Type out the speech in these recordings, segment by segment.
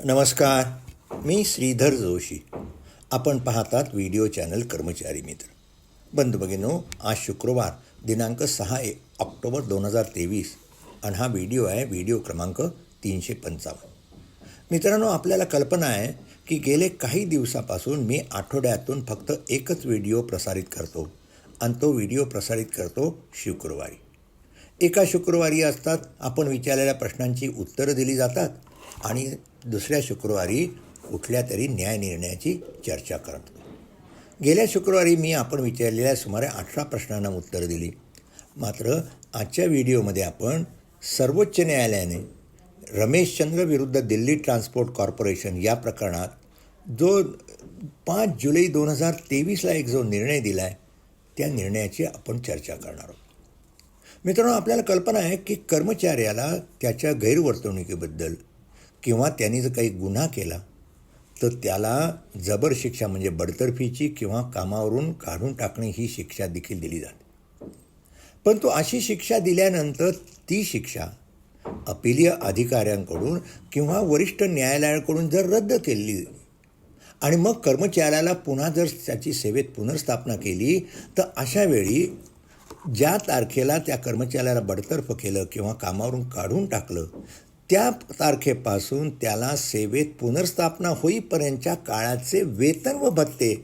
नमस्कार. मी श्रीधर जोशी. आपण पाहतात व्हिडिओ चॅनल कर्मचारी मित्र. बंधू भगिनींनो, आज शुक्रवार दिनांक 6 ऑक्टोबर 2023 आणि हा व्हिडिओ आहे व्हिडिओ क्रमांक 355. मित्रांनो, आपल्याला कल्पना आहे की गेले काही दिवसापासून मी आठवड्यातून फक्त एकच व्हिडिओ प्रसारित करतो आणि तो व्हिडिओ प्रसारित करतो शुक्रवारी. एका शुक्रवारी असतात आपण विचारलेल्या प्रश्नांची उत्तरं दिली जातात आणि दुसऱ्या शुक्रवारी कुठल्या तरी न्यायनिर्णयाची चर्चा करतो. गेल्या शुक्रवारी मी आपण विचारलेल्या सुमारे 18 प्रश्नांना उत्तरं दिली. मात्र आजच्या व्हिडिओमध्ये आपण सर्वोच्च न्यायालयाने रमेशचंद्र विरुद्ध दिल्ली ट्रान्सपोर्ट कॉर्पोरेशन या प्रकरणात जो 5 जुलै 2023ला एक जो निर्णय दिला आहे त्या निर्णयाची आपण चर्चा करणार आहोत. मित्रांनो, आपल्याला कल्पना आहे की कर्मचाऱ्याला त्याच्या गैरवर्तणुकीबद्दल किंवा त्यांनी जर काही गुन्हा केला तर त्याला जबर शिक्षा म्हणजे बडतर्फीची किंवा कामावरून काढून टाकणे ही शिक्षा देखील दिली जाते. परंतु अशी शिक्षा दिल्यानंतर ती शिक्षा अपिलीय अधिकाऱ्यांकडून किंवा वरिष्ठ न्यायालयाकडून जर रद्द केली आणि मग कर्मचाऱ्याला पुन्हा जर त्याची सेवेत पुनर्स्थापना केली तर अशा वेळी ज्या तारखेला त्या कर्मचाऱ्याला बडतर्फ केलं किंवा कामावरून काढून टाकलं त्या तारखेपासून त्याला सेवेत पुनर्स्थापना होईपर्यंतच्या काळाचे वेतन व भत्ते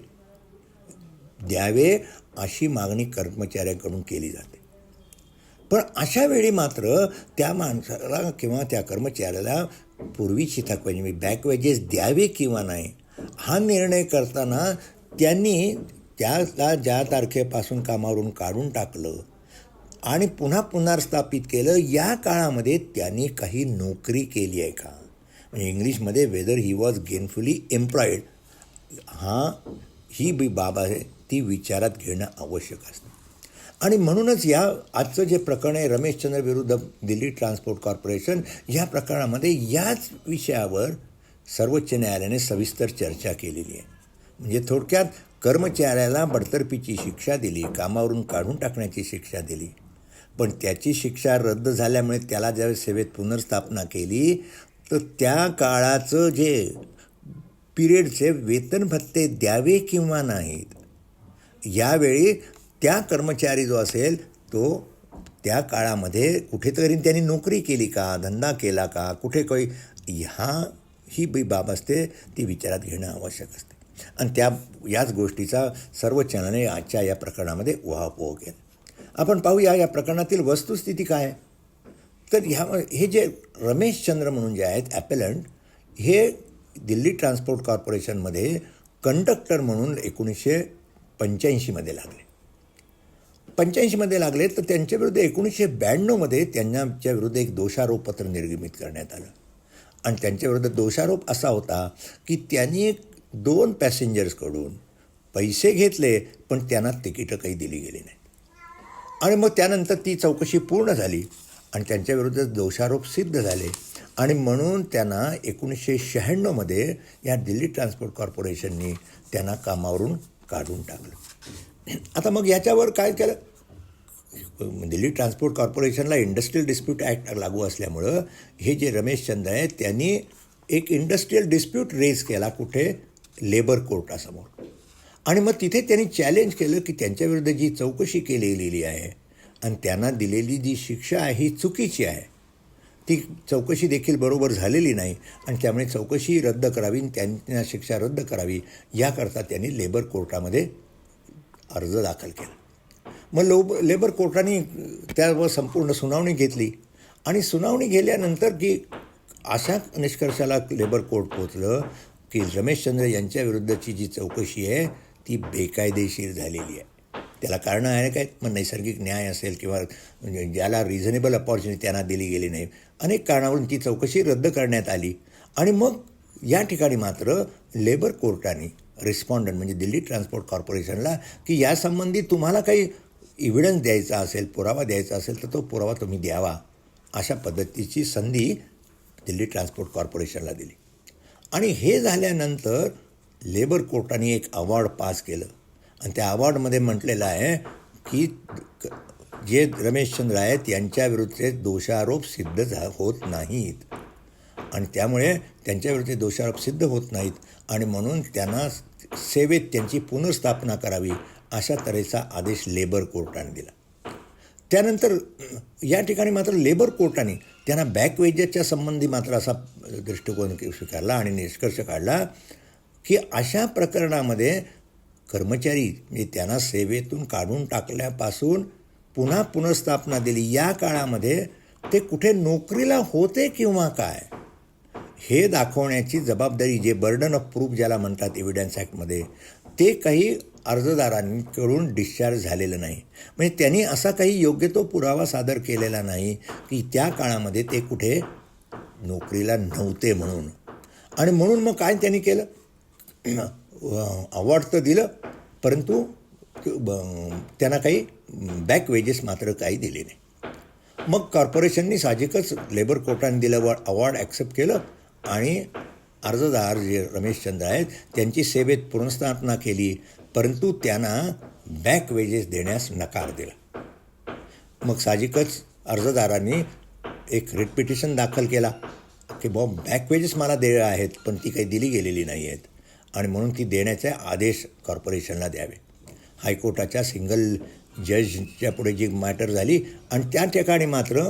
द्यावे अशी मागणी कर्मचाऱ्यांकडून केली जाते. पण अशा वेळी मात्र त्या माणसाला किंवा त्या कर्मचाऱ्याला पूर्वीची थकवा म्हणजे बॅक वेजेस द्यावे किंवा नाही हा निर्णय करताना त्यांनी त्याला ज्या तारखेपासून कामावरून काढून टाकलं आणि पुन्हा पुनर्स्थापित केलं या काळामध्ये त्यांनी काही नोकरी केली आहे का, म्हणजे इंग्लिशमध्ये whether he was gainfully employed ही बाब आहे ती विचारात घेणं आवश्यक असतं. आणि म्हणूनच या आजचं जे प्रकरण आहे रमेशचंद्र विरुद्ध दिल्ली ट्रान्सपोर्ट कॉर्पोरेशन या प्रकरणामध्ये याच विषयावर सर्वोच्च न्यायालयाने सविस्तर चर्चा केलेली आहे. म्हणजे थोडक्यात कर्मचाऱ्याला बडतर्फीची शिक्षा दिली, कामावरून काढून टाकण्याची शिक्षा दिली, पण त्याची शिक्षा रद्द झाल्यामुळे त्याला ज्यावेळेस सेवेत पुनर्स्थापना केली तर त्या काळाचं जे पिरियडचे वेतन भत्ते द्यावे किंवा नाहीत यावेळी त्या कर्मचारी जो असेल तो त्या काळामध्ये कुठेतरी त्यांनी नोकरी केली का, धंदा केला का, कुठे काही ही बाब असते ती विचारात घेणं आवश्यक असते. आणि याच गोष्टीचा सर्वोच्च न्यायालयाने आजच्या या प्रकरणामध्ये उहापोह केला. आपण पाहूया या प्रकरणातील वस्तुस्थिती काय आहे. तर हे जे रमेशचंद्र म्हणून जे आहेत ॲपेलंट हे दिल्ली ट्रान्सपोर्ट कॉर्पोरेशनमध्ये कंडक्टर म्हणून 1985मध्ये लागले. 85मध्ये लागले तर त्यांच्याविरुद्ध 1992मध्ये त्यांच्या विरुद्ध एक दोषारोपपत्र निर्गमित करण्यात आलं. आणि त्यांच्याविरुद्ध दोषारोप असा होता की त्यांनी 2 पॅसेंजर्सकडून पैसे घेतले पण त्यांना तिकीटं काही दिली गेली नाही. आणि मग त्यानंतर ती चौकशी पूर्ण झाली आणि त्यांच्याविरुद्ध दोषारोप सिद्ध झाले आणि म्हणून त्यांना 1996मध्ये या दिल्ली ट्रान्सपोर्ट कॉर्पोरेशननी त्यांना कामावरून काढून टाकलं. आता मग याच्यावर काय केलं, दिल्ली ट्रान्सपोर्ट कॉर्पोरेशनला इंडस्ट्रियल डिस्प्यूट ॲक्ट लागू असल्यामुळं हे जे रमेशचंद्र आहे त्यांनी एक इंडस्ट्रियल डिस्प्यूट रेज केला कुठे, लेबर कोर्टासमोर. आणि मग तिथे त्यांनी चॅलेंज केलं की त्यांच्याविरुद्ध जी चौकशी केलेली आहे आणि त्यांना दिलेली जी शिक्षा आहे ही चुकीची आहे, ती चौकशी देखील बरोबर झालेली नाही आणि त्यामुळे चौकशी रद्द करावी, त्यांना शिक्षा रद्द करावी याकरता त्यांनी लेबर कोर्टामध्ये अर्ज दाखल केला. मग लेबर कोर्टाने त्यावर संपूर्ण सुनावणी घेतली आणि सुनावणी गेल्यानंतर की अशा निष्कर्षाला लेबर कोर्ट पोचलं की रमेशचंद्र यांच्याविरुद्धची जी चौकशी आहे ती बेकायदेशीर झालेली आहे. त्याला कारणं आहे काय, मग नैसर्गिक न्याय असेल किंवा ज्याला रिझनेबल अपॉर्च्युनिटी त्यांना दिली गेली नाही, अनेक कारणावरून ती चौकशी रद्द करण्यात आली. आणि मग या ठिकाणी मात्र लेबर कोर्टाने रिस्पॉन्डंट म्हणजे दिल्ली ट्रान्सपोर्ट कॉर्पोरेशनला की यासंबंधी तुम्हाला काही एव्हिडन्स द्यायचा असेल, पुरावा द्यायचा असेल तर तो पुरावा तुम्ही द्यावा अशा पद्धतीची संधी दिल्ली ट्रान्सपोर्ट कॉर्पोरेशनला दिली. आणि हे झाल्यानंतर लेबर कोर्टाने एक अवॉर्ड पास केलं आणि त्या अवॉर्डमध्ये म्हटलेलं आहे की जे रमेशचंद्र आहेत यांच्याविरुद्धचे दोषारोप सिद्ध होत नाहीत आणि त्यामुळे त्यांच्याविरुद्ध दोषारोप सिद्ध होत नाहीत आणि म्हणून त्यांना सेवेत त्यांची पुनर्स्थापना करावी अशा तऱ्हेचा आदेश लेबर कोर्टाने दिला. त्यानंतर या ठिकाणी मात्र लेबर कोर्टाने त्यांना बॅक वेजेसच्या संबंधी मात्र असा दृष्टिकोन स्वीकारला आणि निष्कर्ष काढला की अशा प्रकरणामध्ये कर्मचारी म्हणजे त्यांना सेवेतून काढून टाकल्यापासून पुन्हा पुनर्स्थापना दिली या काळामध्ये ते कुठे नोकरीला होते किंवा काय हे दाखवण्याची जबाबदारी जे बर्डन ऑफ प्रूफ ज्याला म्हणतात एव्हिडन्स ॲक्टमध्ये ते काही अर्जदारांकडून डिस्चार्ज झालेलं नाही. म्हणजे त्यांनी असा काही योग्य तो पुरावा सादर केलेला नाही की त्या काळामध्ये ते कुठे नोकरीला नव्हते म्हणून. आणि म्हणून मग काय त्यांनी केलं, अवॉर्ड तर दिलं परंतु त्यांना काही बॅक वेजेस मात्र काही दिले नाही. मग कॉर्पोरेशननी साहजिकच लेबर कोर्टाने दिलं अवॉर्ड ॲक्सेप्ट केलं आणि अर्जदार जे रमेशचंद्र आहेत त्यांची सेवेत पुनर्स्थापना केली परंतु त्यांना बॅक वेजेस देण्यास नकार दिला. मग साहजिकच अर्जदारांनी एक रिट पिटिशन दाखल केला की बॅक वेजेस मला देय आहेत पण ती काही दिली गेलेली नाही आहेत आणि म्हणून ती देण्याचे आदेश कॉर्पोरेशनला द्यावे. हायकोर्टाच्या सिंगल जजच्या पुढे जी मॅटर झाली आणि त्या ठिकाणी मात्र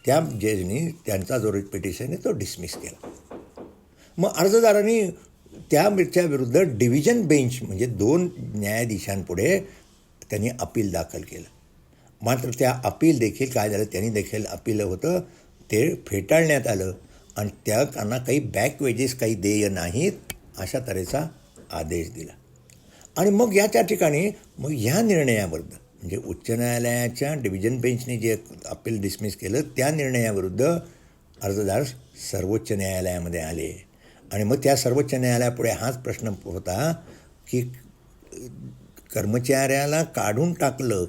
त्या जजनी त्यांचा जो रिट पिटिशन आहे तो डिसमिस केला. मग अर्जदारांनी त्याच्या विरुद्ध डिव्हिजन बेंच म्हणजे 2 न्यायाधीशांपुढे त्यांनी अपील दाखल केलं. मात्र त्या अपील देखील काय झालं, त्यांनी देखील अपील होतं ते फेटाळण्यात आलं आणि त्यांना काही बॅक वेजेस काही देय नाहीत अशा तऱ्हेचा आदेश दिला. आणि मग याच्या ठिकाणी मग ह्या निर्णयाविरुद्ध म्हणजे उच्च न्यायालयाच्या डिव्हिजन बेंचने जे अपील डिसमिस केलं त्या निर्णयाविरुद्ध अर्जदार सर्वोच्च न्यायालयामध्ये आले आणि मग त्या सर्वोच्च न्यायालयापुढे हाच प्रश्न होता की कर्मचाऱ्याला काढून टाकलं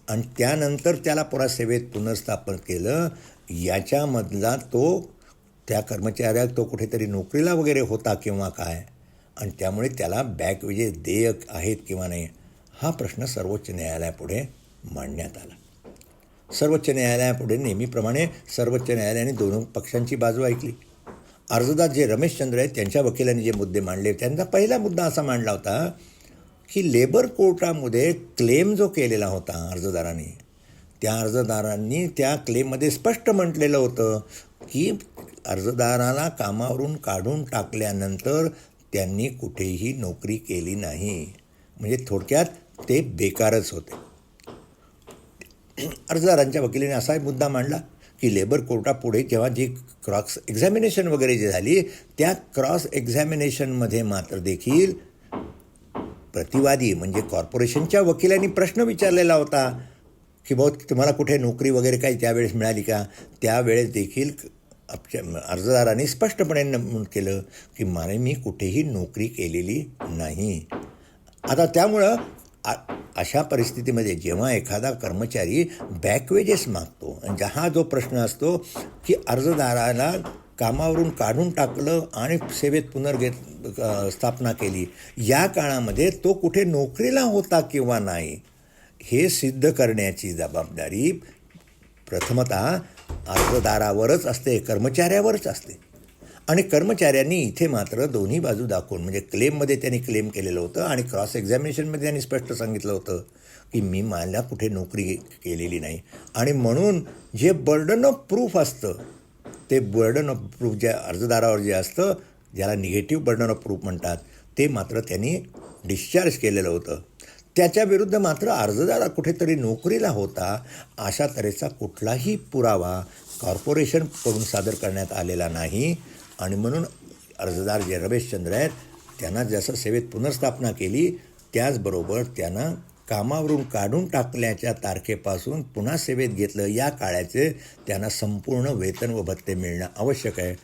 आणि त्यानंतर त्याला पुन्हा सेवेत पुनर्स्थापन केलं याच्यामधला तो त्या कर्मचाऱ्याला तो कुठेतरी नोकरीला वगैरे होता किंवा काय आणि त्यामुळे त्याला बॅक वेजेस देय आहेत किंवा नाही हा प्रश्न सर्वोच्च न्यायालयापुढे मांडण्यात आला. सर्वोच्च न्यायालयापुढे नेहमीप्रमाणे सर्वोच्च न्यायालयाने 2 पक्षांची बाजू ऐकली. अर्जदार जे रमेशचंद्र आहेत त्यांच्या वकिलांनी जे मुद्दे मांडले त्यांचा पहिला मुद्दा असा मांडला होता की लेबर कोर्टामध्ये क्लेम जो केलेला होता अर्जदारांनी त्या अर्जदारांनी त्या क्लेममध्ये स्पष्ट म्हटलेलं होतं की अर्जदाराला कामावरून काढून टाकल्यानंतर त्यांनी कुठेही नोकरी केली नाही. म्हणजे थोडक्यात ते बेकारच होते. अर्जदारांच्या वकिलाने असा मुद्दा मांडला की लेबर कोर्टापुढे जेव्हा जी क्रॉस एक्झामिनेशन वगैरे जी झाली त्या क्रॉस एक्झामिनेशनमध्ये मात्र देखील प्रतिवादी म्हणजे कॉर्पोरेशनच्या वकिलांनी प्रश्न विचारलेला होता की तुम्हाला कुठे नोकरी वगैरे काही त्यावेळेस मिळाली का. त्यावेळेस देखील अर्जदारांनी स्पष्टपणे नमूद केलं की मी कुठेही नोकरी केलेली नाही. आता त्यामुळं अशा परिस्थितीमध्ये जेव्हा एखादा कर्मचारी बॅक वेजेस मागतो आणि हा जो प्रश्न असतो की अर्जदाराला कामावरून काढून टाकलं आणि सेवेत स्थापना केली या काळामध्ये तो कुठे नोकरीला होता किंवा नाही हे सिद्ध करण्याची जबाबदारी प्रथमतः अर्जदारावरच असते, कर्मचाऱ्यावरच असते. आणि कर्मचाऱ्यांनी इथे मात्र दोन्ही बाजू दाखवून म्हणजे क्लेममध्ये त्यांनी क्लेम केलेलं होतं आणि क्रॉस एक्झामिनेशनमध्ये त्यांनी स्पष्ट सांगितलं होतं की मला कुठे नोकरी केलेली नाही. आणि म्हणून जे बर्डन ऑफ प्रूफ असतं ते बर्डन ऑफ प्रूफ ज्या अर्जदारावर जे असतं ज्याला निगेटिव्ह बर्डन ऑफ प्रूफ म्हणतात ते मात्र त्यांनी डिस्चार्ज केलेलं होतं. त्याच्याविरुद्ध मात्र अर्जदार कुठेतरी नोकरीला होता अशा तऱ्हेचा कुठलाही पुरावा कॉर्पोरेशनकडून सादर करण्यात आलेला नाही. आणि म्हणून अर्जदार जे रमेशचंद्र आहेत त्यांना जसं सेवेत पुनर्स्थापना केली त्याचबरोबर त्यांना कामावरून काढून टाकल्याच्या तारखेपासून पुन्हा सेवेत घेतलं या काळाचे त्यांना संपूर्ण वेतन व भत्ते मिळणं आवश्यक आहे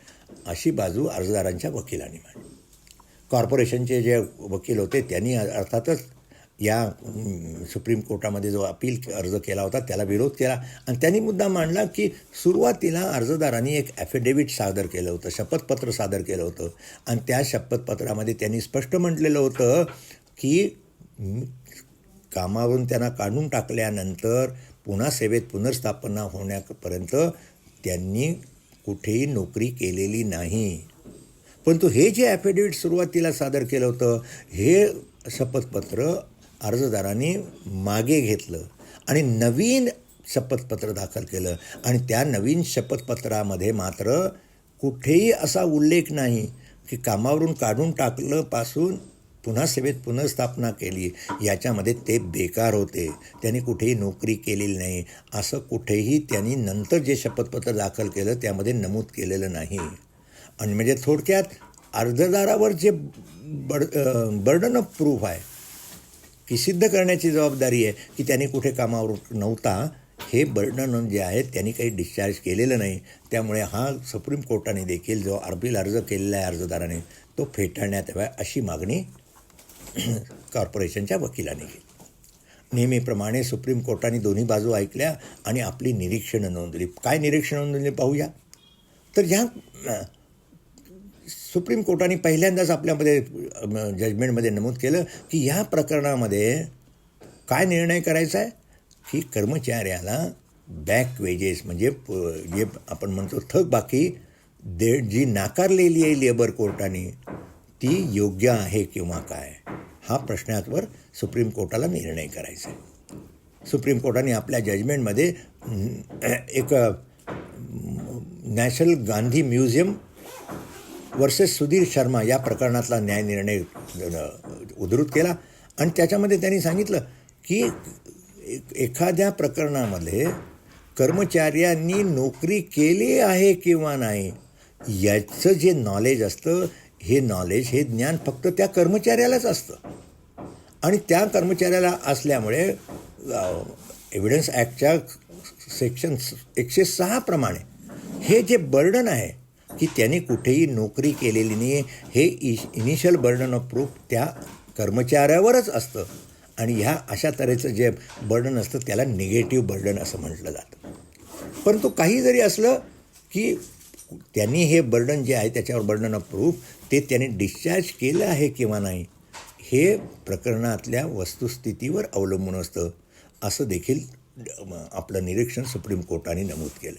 अशी बाजू अर्जदारांच्या वकिलांनी मांडली. कॉर्पोरेशनचे जे वकील होते त्यांनी अर्थातच या सुप्रीम कोर्टामध्ये जो अपील अर्ज केला होता त्याला विरोध केला आणि त्यांनी मुद्दा मांडला की सुरुवातीला अर्जदारांनी एक ॲफिडेव्हिट सादर केलं होतं, शपथपत्र सादर केलं होतं आणि त्या शपथपत्रामध्ये त्यांनी स्पष्ट म्हटलेलं होतं की कामावरून त्यांना काढून टाकल्यानंतर पुन्हा सेवेत पुनर्स्थापना होण्यापर्यंत त्यांनी कुठेही नोकरी केलेली नाही. परंतु हे जे ॲफिडेविट सुरुवातीला सादर केलं होतं, हे शपथपत्र अर्जदारांनी मागे घेतलं आणि नवीन शपथपत्र दाखल केलं आणि त्या नवीन शपथपत्रामध्ये मात्र कुठेही असा उल्लेख नाही की कामावरून काढून टाकलं पासून पुन्हा सेवेत पुनर्स्थापना केली, याच्यामध्ये ते बेकार होते, त्यांनी कुठेही नोकरी केलेली नाही असं कुठेही त्यांनी नंतर जे शपथपत्र दाखल केलं त्यामध्ये नमूद केलेलं नाही. आणि म्हणजे थोडक्यात अर्जदारावर जे बर्डन ऑफ प्रूफ आहे की सिद्ध करण्याची जबाबदारी आहे की त्यांनी कुठे कामावर नव्हता, हे बर्डन जे आहे त्यांनी काही डिस्चार्ज केलेलं नाही. त्यामुळे हा सुप्रीम कोर्टाने देखील जो अपील अर्ज केलेला आहे अर्जदाराने तो फेटाळण्यात यावा अशी मागणी कॉर्पोरेशनच्या वकिलांनी केली. नेहमीप्रमाणे सुप्रीम कोर्टाने दोन्ही बाजू ऐकल्या आणि आपली निरीक्षणं नोंदवली. काय निरीक्षणं नोंदवली पाहूया. तर ह्या सुप्रीम कोर्टाने पहिल्यांदाच आपल्यामध्ये जजमेंटमध्ये नमूद केलं की ह्या प्रकरणामध्ये काय निर्णय करायचा आहे की कर्मचाऱ्याला बॅक वेजेस म्हणजे जे आपण म्हणतो थकबाकी जी नाकारलेली आहे लेबर कोर्टाने ती योग्य आहे किंवा काय, हा प्रश्नावर सुप्रीम कोर्टाला निर्णय करायचा आहे. सुप्रीम कोर्टाने आपल्या जजमेंटमध्ये एक national Gandhi museum versus Sudhir Sharma या प्रकरणातला न्यायनिर्णय उद्धृत केला आणि त्याच्यामध्ये त्यांनी सांगितलं की एखाद्या प्रकरणामध्ये कर्मचाऱ्यांनी नोकरी केली आहे किंवा नाही याचं जे नॉलेज असतं, हे नॉलेज हे ज्ञान फक्त त्या कर्मचाऱ्यालाच असतं आणि त्या कर्मचाऱ्याला असल्यामुळे एव्हिडन्स ॲक्टच्या सेक्शन 106 प्रमाणे हे जे बर्डन आहे की त्यांनी कुठेही नोकरी केलेली नाही, हे इनिशियल बर्डन ऑफ प्रूफ त्या कर्मचाऱ्यावरच असतं आणि ह्या अशा तऱ्हेचं जे बर्डन असतं त्याला निगेटिव्ह बर्डन असं म्हटलं जातं. परंतु काही जरी असलं की त्यांनी हे बर्डन जे आहे त्याच्यावर बर्डन ऑफ प्रूफ ते त्यांनी डिस्चार्ज केलं आहे किंवा नाही हे प्रकरणातल्या वस्तुस्थितीवर अवलंबून असतं असं देखील आपलं निरीक्षण सुप्रीम कोर्टाने नमूद केलं.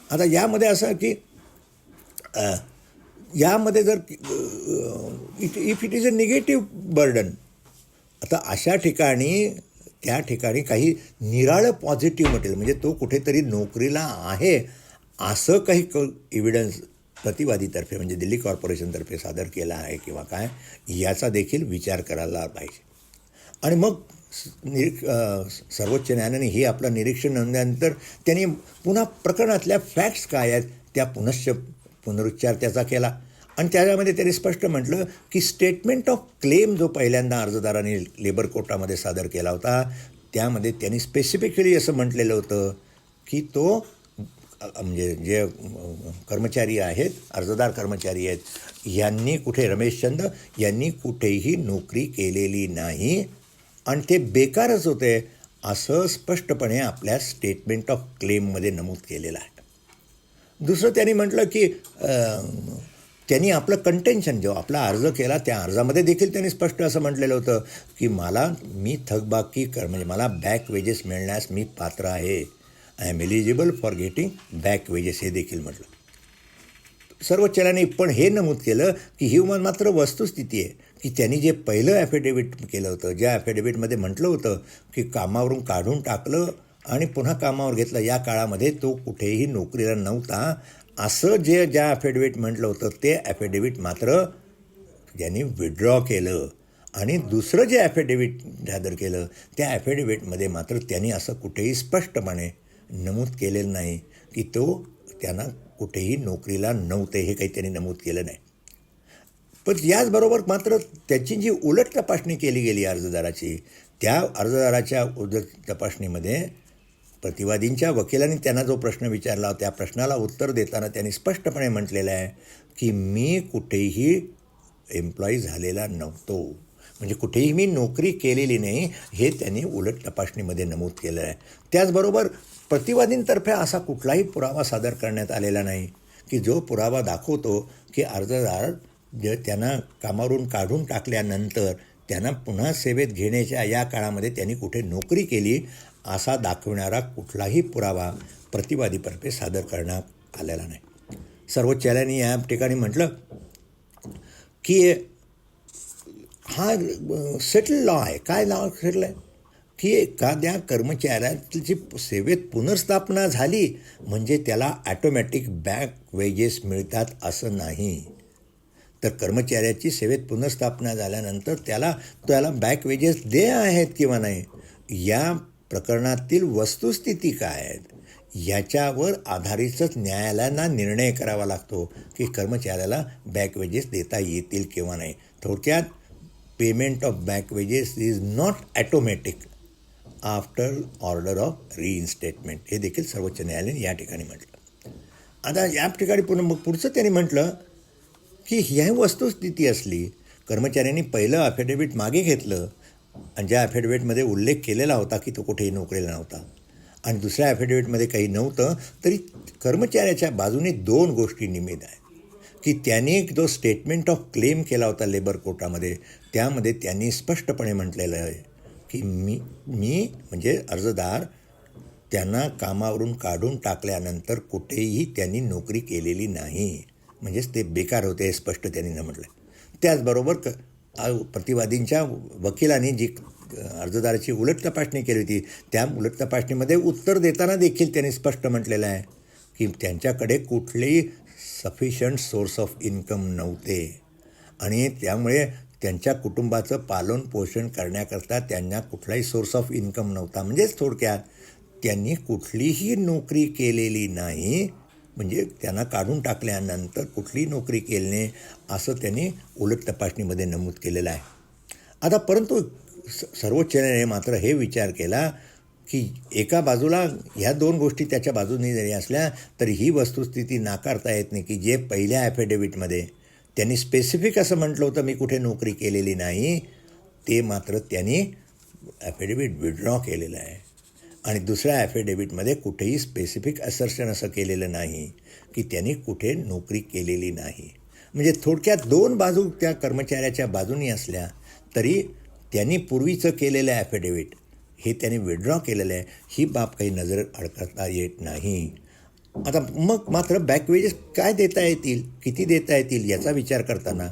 आता यामध्ये असं की यामध्ये जर if it is a negative burden, आता अशा ठिकाणी त्या ठिकाणी काही निराळं पॉझिटिव्ह मटेरियल म्हणजे तो कुठेतरी नोकरीला आहे असं काही एव्हिडन्स प्रतिवादीतर्फे म्हणजे दिल्ली कॉर्पोरेशनतर्फे सादर केला आहे किंवा काय याचा देखील विचार करायला पाहिजे. आणि मग सर्वोच्च न्यायालयाने हे आपलं निरीक्षण नोंदल्यानंतर त्यांनी पुन्हा प्रकरणातल्या फॅक्ट्स काय आहेत त्या पुनरुच्चार त्याचा केला आणि त्याच्यामध्ये त्यांनी स्पष्ट म्हटलं की स्टेटमेंट ऑफ क्लेम जो पहिल्यांदा अर्जदाराने लेबर कोर्टामध्ये सादर केला होता त्यामध्ये त्यांनी स्पेसिफिकली असं म्हटलेलं होतं की तो म्हणजे जे कर्मचारी आहेत, अर्जदार कर्मचारी आहेत, यांनी कुठे रमेशचंद्र यांनी कुठेही नोकरी केलेली नाही आणि ते बेकारच होते असं स्पष्टपणे आपल्या स्टेटमेंट ऑफ क्लेममध्ये नमूद केलेलं आहे. दुसरं त्यांनी म्हटलं की त्यांनी आपलं कंटेन्शन जो आपला अर्ज केला त्या अर्जामध्ये देखील त्यांनी स्पष्ट असं म्हटलेलं होतं की मी थकबाकी म्हणजे मला बॅक वेजेस मिळण्यास मी पात्र आहे, I am eligible for getting back wedges हे देखील म्हटलं. सर्वोच्च न्यायालयाने पण हे नमूद केलं की ही मात्र वस्तुस्थिती आहे की त्यांनी जे पहिलं ॲफिडेविट केलं होतं, ज्या ॲफिडेविटमध्ये म्हटलं होतं की कामावरून काढून टाकलं आणि पुन्हा कामावर घेतलं या काळामध्ये तो कुठेही नोकरीला नव्हता असं ज्या ॲफिडेविट म्हटलं होतं ते ॲफिडेविट मात्र त्यांनी विड्रॉ केलं आणि दुसरं जे ॲफिडेविट सादर केलं त्या ॲफिडेविटमध्ये मात्र त्यांनी असं कुठेही स्पष्टपणे नमूद केलेलं नाही की त्यांना कुठेही नोकरीला नव्हते, हे काही त्यांनी नमूद केलं नाही. पण याचबरोबर मात्र त्याची जी उलट तपासणी केली गेली अर्जदाराची, त्या अर्जदाराच्या तपासणीमध्ये प्रतिवादींच्या वकिलांनी त्यांना जो प्रश्न विचारला त्या प्रश्नाला उत्तर देताना त्यांनी स्पष्टपणे म्हटलेलं आहे की मी कुठेही एम्प्लॉई झालेला नव्हतो, म्हणजे कुठेही मी नोकरी केलेली नाही हे त्यांनी उलट तपासणीमध्ये नमूद केलं आहे. त्याचबरोबर प्रतिवादींतर्फे असा कुठलाही पुरावा सादर करण्यात आलेला नाही की जो पुरावा दाखवतो की अर्जदार त्यांना कामावरून काढून टाकल्यानंतर त्यांना पुन्हा सेवेत घेण्याच्या या काळामध्ये त्यांनी कुठे नोकरी केली असा दाखवणारा कुठलाही पुरावा प्रतिवादीतर्फे सादर करण्यात आलेला नाही. सर्वोच्च न्यायालयाने या ठिकाणी म्हटलं की हा सेटल लॉ आहे. काय लॉ सेटल आहे की एखाद्या कर्मचाऱ्याची सेवेत पुनर्स्थापना झाली म्हणजे त्याला ॲटोमॅटिक बॅक वेजेस मिळतात असं नाही. तर कर्मचाऱ्याची सेवेत पुनर्स्थापना झाल्यानंतर त्याला बॅक वेजेस आहेत किंवा नाही, या प्रकरणातील वस्तुस्थिती काय आहेत याच्यावर आधारितच न्यायालयांना निर्णय करावा लागतो की कर्मचाऱ्याला बॅक वेजेस देता येतील किंवा नाही. थोडक्यात payment of back wages is not automatic after order of reinstatement, हे देखील सर्वोच्च न्यायालयाने या ठिकाणी म्हटलं. आता या ठिकाणी पुढचं त्यांनी म्हटलं की ह्या वस्तुस्थिती असली, कर्मचाऱ्यांनी पहिलं ॲफिडेव्हिट मागे घेतलं आणि ज्या ॲफिडेव्हिटमध्ये उल्लेख केलेला होता की तो कुठेही नोकरीला नव्हता आणि दुसऱ्या ॲफिडेव्हिटमध्ये काही नव्हतं, तरी कर्मचाऱ्याच्या बाजूने 2 गोष्टी निमित्त आहेत की त्यांनी जो स्टेटमेंट ऑफ क्लेम केला होता लेबर कोर्टामध्ये, त्यामध्ये त्यांनी स्पष्टपणे म्हटलेलं आहे की मी म्हणजे अर्जदार त्यांना कामावरून काढून टाकल्यानंतर कुठेही त्यांनी नोकरी केलेली नाही, म्हणजेच ते बेकार होते हे स्पष्ट त्यांनी न म्हटलं. त्याचबरोबर प्रतिवादींच्या वकिलांनी जी अर्जदाराची उलट तपासणी केली होती, त्या उलट तपासणीमध्ये उत्तर देताना देखील त्यांनी स्पष्ट म्हटलेलं आहे की त्यांच्याकडे कुठलेही सफिशियंट सोर्स ऑफ इन्कम नव्हते आणि त्यामुळे त्यांच्या कुटुंबाचं पालन पोषण करण्याकरता त्यांना कुठलाही सोर्स ऑफ इन्कम नव्हता. म्हणजेच थोडक्यात त्यांनी कुठलीही नोकरी केलेली नाही, म्हणजे त्यांना काढून टाकल्यानंतर कुठलीही नोकरी केली नाही असं त्यांनी उलट तपासणीमध्ये नमूद केलेलं आहे. आता परंतु सर्वोच्च न्यायालयाने मात्र हे विचार केला की एका बाजूला ह्या 2 गोष्टी त्याच्या बाजूने जरी असल्या तरी ही वस्तुस्थिती नाकारता येत नाही की जे पहिल्या ॲफिडेव्हिटमध्ये त्यांनी स्पेसिफिक असं म्हटलं होतं मी कुठे नोकरी केलेली नाही, ते मात्र त्यांनी ॲफिडेव्हिट विड्रॉ केलेलं आहे आणि दुसऱ्या ॲफिडेव्हिटमध्ये कुठेही स्पेसिफिक असर्शन असं केलेलं नाही की त्यांनी कुठे नोकरी केलेली नाही. म्हणजे थोडक्यात 2 बाजू त्या कर्मचाऱ्याच्या बाजूनी असल्या तरी त्यांनी पूर्वीचं केलेलं ॲफिडेव्हिट हे त्यांनी विड्रॉ केलेलं आहे, ही बाब काही नजर अडकता येत नाही. आता मग मात्र बॅक वेजेस काय देता येतील, किती देता येतील याचा विचार करताना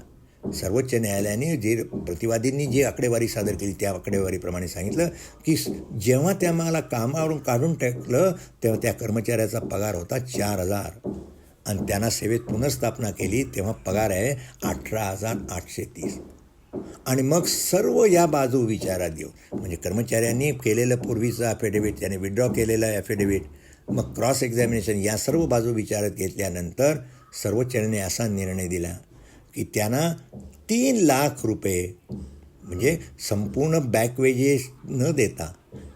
सर्वोच्च न्यायालयाने जे प्रतिवादींनी जी आकडेवारी सादर केली त्या आकडेवारीप्रमाणे सांगितलं की जेव्हा त्या मला कामावरून काढून टाकलं तेव्हा त्या कर्मचाऱ्याचा पगार होता 4,000 आणि त्यांना सेवेत पुनर्स्थापना केली तेव्हा पगार आहे 18,830. आणि मग सर्व या बाजू विचारात घेऊ, म्हणजे कर्मचाऱ्यांनी केलेलं पूर्वीचं ॲफिडेव्हिट, त्याने विड्रॉ केलेलं ॲफिडेव्हिट, मग क्रॉस एक्झामिनेशन, या सर्व बाजू विचारात घेतल्यानंतर सर्वोच्च न्यायालयाने असा निर्णय दिला की त्यांना 3 लाख रुपये म्हणजे संपूर्ण बॅक वेजेस न देता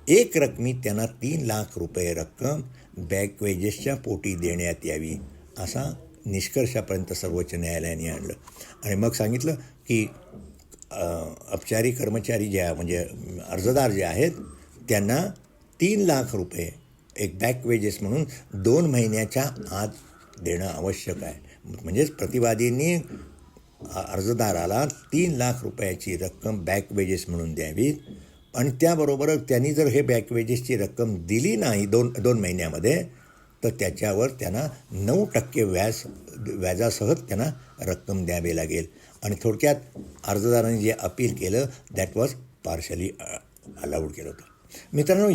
एक रकमी त्यांना 3 लाख रुपये रक्कम बॅक वेजेसच्या पोटी देण्यात यावी असा निष्कर्षापर्यंत सर्वोच्च न्यायालयाने आणलं. आणि मग सांगितलं की अपचारी कर्मचारी जे म्हणजे अर्जदार जे आहेत त्यांना 3 लाख रुपये एक बॅक वेजेस म्हणून 2 महिन्याच्या आत देणं आवश्यक आहे. म्हणजेच प्रतिवादींनी अर्जदाराला 3 लाख रुपयाची रक्कम बॅक वेजेस म्हणून द्यावी आणि त्याबरोबरच त्यांनी जर हे बॅक वेजेसची रक्कम दिली नाही 2 महिन्यामध्ये तर त्याच्यावर त्यांना 9% व्याजासह त्यांना रक्कम द्यावी लागेल. आणि थोडक्यात अर्जदारांनी जे अपील केलं दॅट वॉज पार्शली अलाउड केलं होतं. मित्रांनो,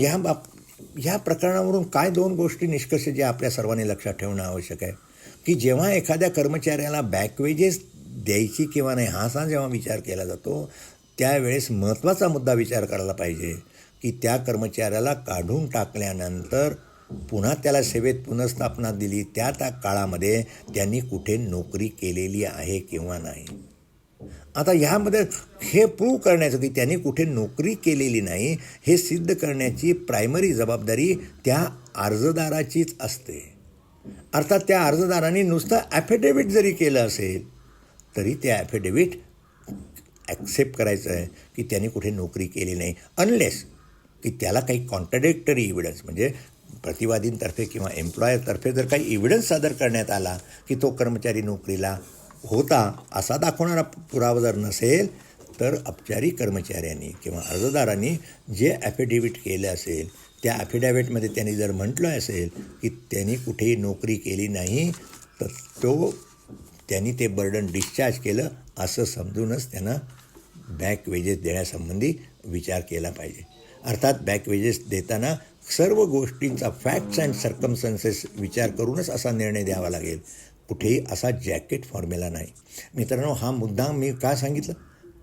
ह्या प्रकरणावरून काय 2 गोष्टी निष्कर्ष जे आपल्या सर्वांनी लक्षात ठेवणं आवश्यक आहे की जेव्हा एखाद्या कर्मचाऱ्याला बॅक वेजेस द्यायची किंवा नाही हा जेव्हा विचार केला जातो त्यावेळेस महत्त्वाचा मुद्दा विचार करायला पाहिजे की त्या कर्मचाऱ्याला काढून टाकल्यानंतर पुन्हा त्याला सेवेत पुनर्स्थापना दिली त्या काळामध्ये त्यांनी कुठे नोकरी केलेली आहे किंवा नाही. आता ह्यामध्ये हे प्रूव्ह करण्याचं की त्यांनी कुठे नोकरी केलेली नाही हे सिद्ध करण्याची प्रायमरी जबाबदारी त्या अर्जदाराचीच असते. अर्थात त्या अर्जदाराने नुसतं ॲफिडेव्हिट जरी केलं असेल तरी ते ॲफिडेव्हिट ॲक्सेप्ट करायचं आहे की त्यांनी कुठे नोकरी केली नाही, अनलेस की त्याला काही कॉन्ट्राडिक्टरी इव्हिडन्स म्हणजे प्रतिवादींतर्फे किंवा एम्प्लॉयरतर्फे जर काही इव्हिडन्स सादर करण्यात आला की तो कर्मचारी नोकरीला होता असा दाखवणारा पुरावा जर नसेल तर अपचारी कर्मचाऱ्यांनी किंवा अर्जदारांनी जे ॲफिडेव्हिट केलं असेल त्या ॲफिडेव्हिटमध्ये त्यांनी जर म्हटलं असेल की त्यांनी कुठेही नोकरी केली नाही तर त्यांनी ते बर्डन डिस्चार्ज केलं असं समजूनच त्यांना बॅक वेजेस देण्यासंबंधी विचार केला पाहिजे. अर्थात बॅक वेजेस देताना सर्व गोष्टींचा फॅक्ट्स अँड सर्कमस्टन्सेस विचार करूनच असा निर्णय द्यावा लागेल. कुठेही असा जॅकेट फॉर्म्युला नाही. मित्रांनो, हा मुद्दा मी का सांगितलं?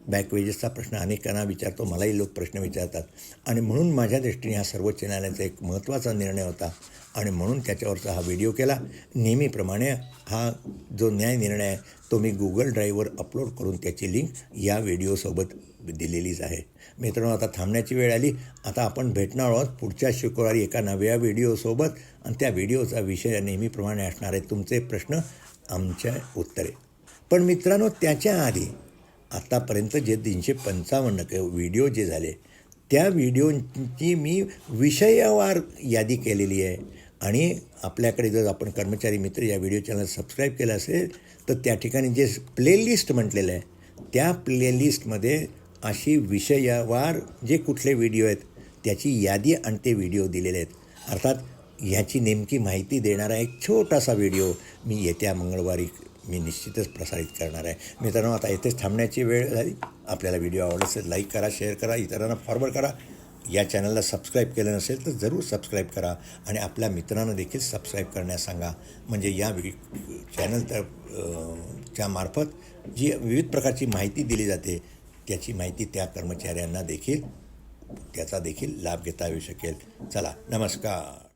बॅक वेजेसचा प्रश्न अनेकांना विचारतो, मलाही लोक प्रश्न विचारतात आणि म्हणून माझ्या दृष्टीने हा सर्वोच्च न्यायालयाचा एक महत्त्वाचा निर्णय होता आणि म्हणून त्याच्यावरचा हा व्हिडिओ केला. नेहमीप्रमाणे हा जो न्याय निर्णय आहे तो मी गुगल ड्राईव्हवर अपलोड करून त्याची लिंक या व्हिडिओसोबत दिलेलीच आहे. मित्रांनो, आता थांबण्याची वेळ आली. आता आपण भेटणार आहोत पुढच्या शुक्रवारी एका नव्या व्हिडिओसोबत आणि त्या व्हिडिओचा विषय नेहमीप्रमाणे असणार आहे तुमचे प्रश्न, आमच्या उत्तरे. पण मित्रांनो, त्याच्या आधी आत्तापर्यंत जे 355 व्हिडिओ जे झाले त्या व्हिडिओची मी विषयावार यादी केलेली आहे आणि आपल्याकडे जर आपण कर्मचारी मित्र या व्हिडिओ चॅनल सबस्क्राईब केलं असेल तर त्या ठिकाणी जे प्लेलिस्ट म्हटलेलं आहे त्या प्लेलिस्टमध्ये अशी विषयावार जे कुठले व्हिडिओ आहेत त्याची यादी आणि ते व्हिडिओ दिलेले आहेत. अर्थात ह्याची नेमकी माहिती देणारा एक छोटासा व्हिडिओ मी येत्या मंगळवारी मी निश्चितच प्रसारित करणार आहे. मित्रांनो, आता इथेच थांबण्याची वेळ झाली. आपल्याला व्हिडिओ आवडला असेल लाईक करा, शेअर करा, इतरांना फॉरवर्ड करा. या चॅनलला सबस्क्राईब केलं नसेल तर जरूर सबस्क्राईब करा आणि आपल्या मित्रांना देखील सबस्क्राईब करण्यास सांगा. म्हणजे या चॅनल तर च्या मार्फत जी विविध प्रकारची माहिती दिली जाते त्याची माहिती त्या कर्मचाऱ्यांना देखील त्याचा देखील लाभ घेता येऊ शकेल. चला, नमस्कार.